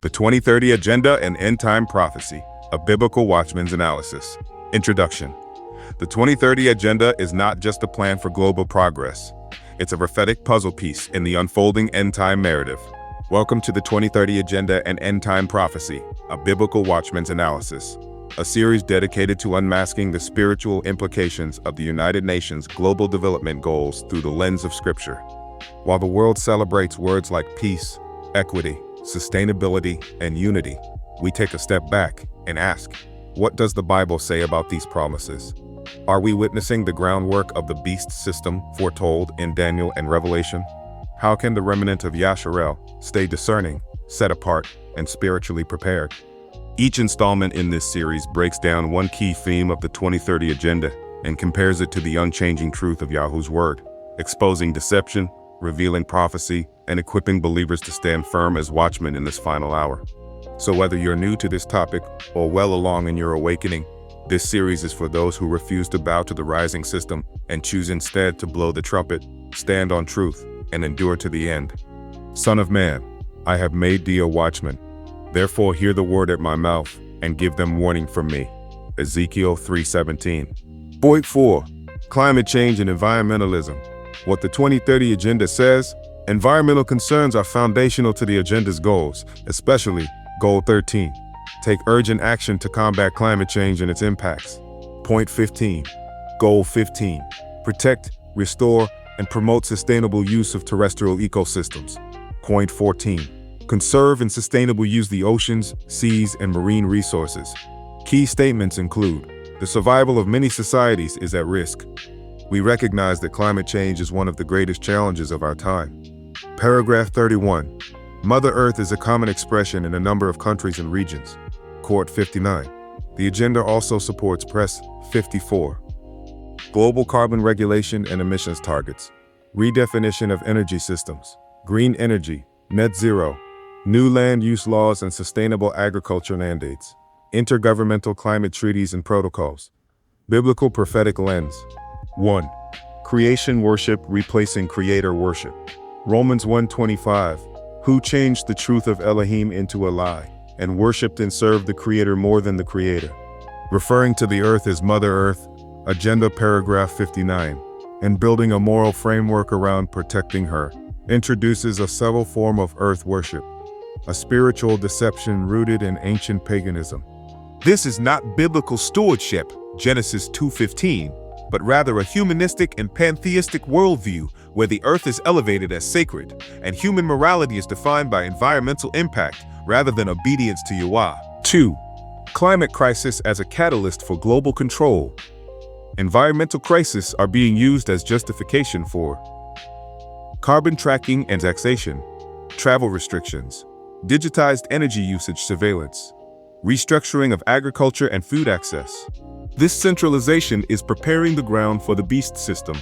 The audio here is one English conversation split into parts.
The 2030 Agenda and End Time Prophecy, a Biblical Watchman's Analysis. Introduction. The 2030 Agenda is not just a plan for global progress. It's a prophetic puzzle piece in the unfolding end-time narrative. Welcome to the 2030 Agenda and End Time Prophecy, a Biblical Watchman's Analysis, a series dedicated to unmasking the spiritual implications of the United Nations Global Development Goals through the lens of Scripture. While the world celebrates words like peace, equity, sustainability, and unity, we take a step back and ask, what does the Bible say about these promises? Are we witnessing the groundwork of the beast system foretold in Daniel and Revelation? How can the remnant of Yasharel stay discerning, set apart, and spiritually prepared? Each installment in this series breaks down one key theme of the 2030 Agenda and compares it to the unchanging truth of Yahweh's Word, exposing deception, revealing prophecy, and equipping believers to stand firm as watchmen in this final hour. So whether you're new to this topic or well along in your awakening, this series is for those who refuse to bow to the rising system and choose instead to blow the trumpet, stand on truth, and endure to the end. Son of man, I have made thee a watchman. Therefore hear the word at my mouth and give them warning from me. Ezekiel 3:17. Point 4. Climate change and environmentalism. What the 2030 Agenda says, environmental concerns are foundational to the agenda's goals, especially Goal 13. Take urgent action to combat climate change and its impacts. Point 15. Goal 15. Protect, restore, and promote sustainable use of terrestrial ecosystems. Point 14. Conserve and sustainably use the oceans, seas, and marine resources. Key statements include, the survival of many societies is at risk. We recognize that climate change is one of the greatest challenges of our time. Paragraph 31. Mother Earth is a common expression in a number of countries and regions. Court 59. The agenda also supports Press 54. Global carbon regulation and emissions targets. Redefinition of energy systems. Green energy. Net zero. New land use laws and sustainable agriculture mandates. Intergovernmental climate treaties and protocols. Biblical prophetic lens. 1. Creation worship replacing creator worship. Romans 1:25. Who changed the truth of Elohim into a lie, and worshipped and served the Creator more than the Creator. Referring to the earth as Mother Earth, Agenda paragraph 59, and building a moral framework around protecting her, introduces a subtle form of earth worship, a spiritual deception rooted in ancient paganism. This is not biblical stewardship, Genesis 2:15, but rather a humanistic and pantheistic worldview where the earth is elevated as sacred, and human morality is defined by environmental impact rather than obedience to Yahweh. 2. Climate crisis as a catalyst for global control. Environmental crises are being used as justification for carbon tracking and taxation, travel restrictions, digitized energy usage surveillance, restructuring of agriculture and food access. This centralization is preparing the ground for the beast system,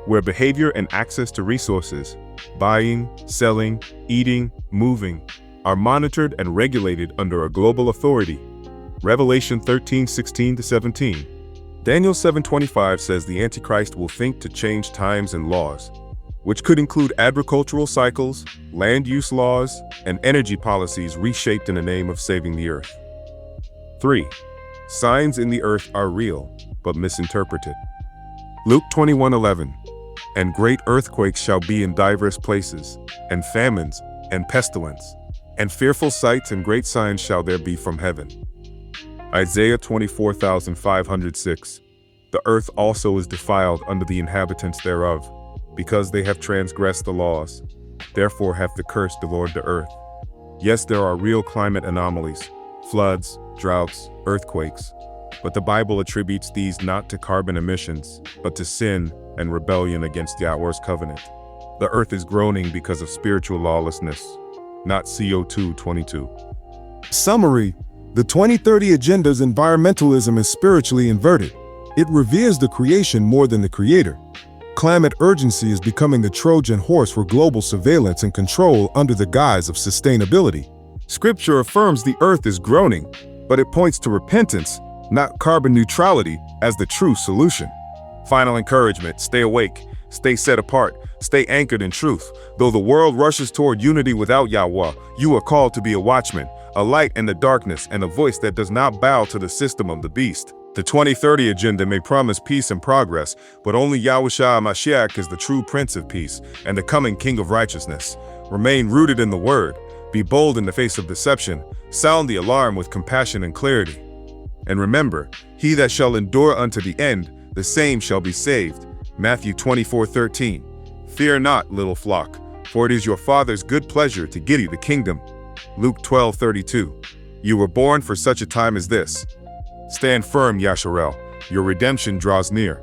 where behavior and access to resources, buying, selling, eating, moving, are monitored and regulated under a global authority. Revelation 13:16-17. Daniel 7:25 says the Antichrist will think to change times and laws, which could include agricultural cycles, land use laws, and energy policies reshaped in the name of saving the earth. 3. Signs in the earth are real, but misinterpreted. Luke 21:11. And great earthquakes shall be in divers places, and famines, and pestilence, and fearful sights and great signs shall there be from heaven. Isaiah 24,506. The earth also is defiled under the inhabitants thereof, because they have transgressed the laws. Therefore hath the curse devoured the earth. Yes, there are real climate anomalies, floods, droughts, earthquakes, but the Bible attributes these not to carbon emissions, but to sin and rebellion against Yahweh's covenant. The earth is groaning because of spiritual lawlessness, not CO2 22. Summary: the 2030 Agenda's environmentalism is spiritually inverted. It reveres the creation more than the creator. Climate urgency is becoming the Trojan horse for global surveillance and control under the guise of sustainability. Scripture affirms the earth is groaning, but it points to repentance, not carbon neutrality, as the true solution. Final encouragement: stay awake, stay set apart, stay anchored in truth. Though the world rushes toward unity without Yahweh, you are called to be a watchman, a light in the darkness and a voice that does not bow to the system of the beast. The 2030 agenda may promise peace and progress, but only Yahushua Mashiach is the true Prince of Peace and the coming King of Righteousness. Remain rooted in the Word, be bold in the face of deception, sound the alarm with compassion and clarity. And remember, he that shall endure unto the end, the same shall be saved. Matthew 24:13. Fear not, little flock, for it is your Father's good pleasure to give you the kingdom. Luke 12:32. You were born for such a time as this. Stand firm, Yasharel. Your redemption draws near.